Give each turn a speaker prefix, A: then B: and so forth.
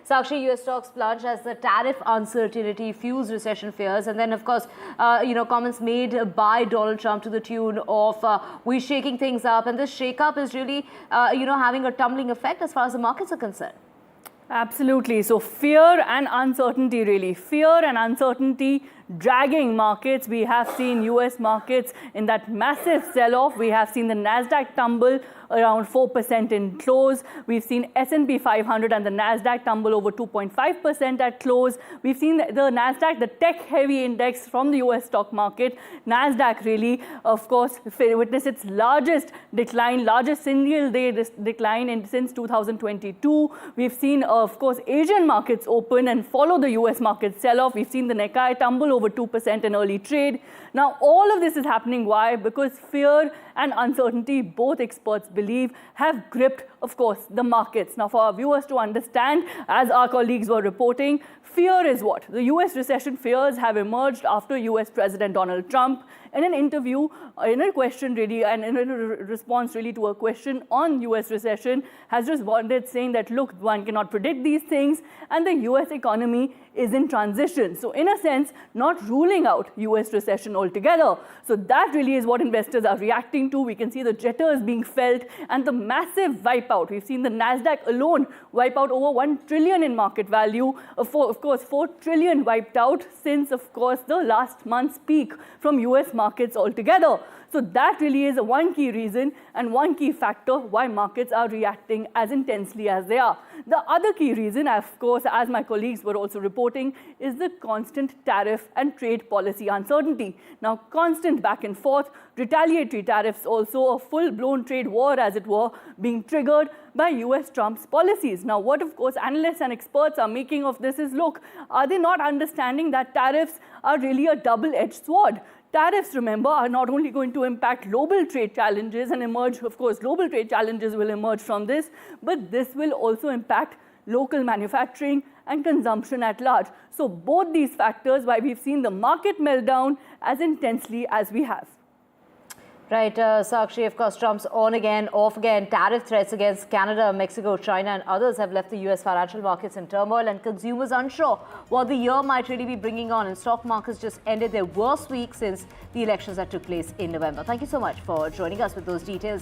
A: Sakshi, US stocks plunge as the tariff uncertainty fuels recession fears. And then, of course, comments made by Donald Trump to the tune of we're shaking things up. And this shake-up is really, having a tumbling effect as far as the markets are concerned.
B: Absolutely. So fear and uncertainty, really. Fear and uncertainty dragging markets. We have seen US markets in that massive sell-off. We have seen the Nasdaq tumble around 4% in close. We've seen S&P 500 and the Nasdaq tumble over 2.5% at close. We've seen the Nasdaq, the tech-heavy index from the US stock market. Nasdaq really, of course, witnessed its largest decline, largest single-day decline since 2022. We've seen, of course, Asian markets open and follow the US market sell-off. We've seen the Nikkei tumble over 2% in early trade. Now, all of this is happening. Why? Because fear and uncertainty, both experts believe, have gripped, of course, the markets. Now, for our viewers to understand, as our colleagues were reporting, fear is what? The US recession fears have emerged after US President Donald Trump, in an interview, in a question really, and in a response really to a question on US recession, has responded saying that, look, one cannot predict these things, and the US economy is in transition. So in a sense, not ruling out US recession altogether. So that really is what investors are reacting to. We can see the jitters being felt and the massive wipeout. We've seen the Nasdaq alone wipe out over 1 trillion in market value. Of course, 4 trillion wiped out since, of course, the last month's peak from US markets altogether. So that really is one key reason and one key factor why markets are reacting as intensely as they are. The other key reason, of course, as my colleagues were also reporting, is the constant tariff and trade policy uncertainty. Now, constant back and forth, retaliatory tariffs also, a full-blown trade war, as it were, being triggered by US Trump's policies. Now, what, of course, analysts and experts are making of this is, look, are they not understanding that tariffs are really a double-edged sword? Tariffs, remember, are not only going to impact global trade challenges and emerge, of course, global trade challenges will emerge from this, but this will also impact local manufacturing and consumption at large. So both these factors, why we've seen the market meltdown as intensely as we have.
A: Right, Sakshi, of course, Trump's on again, off again. Tariff threats against Canada, Mexico, China and others have left the US financial markets in turmoil and consumers unsure what the year might really be bringing on. And stock markets just ended their worst week since the elections that took place in November. Thank you so much for joining us with those details.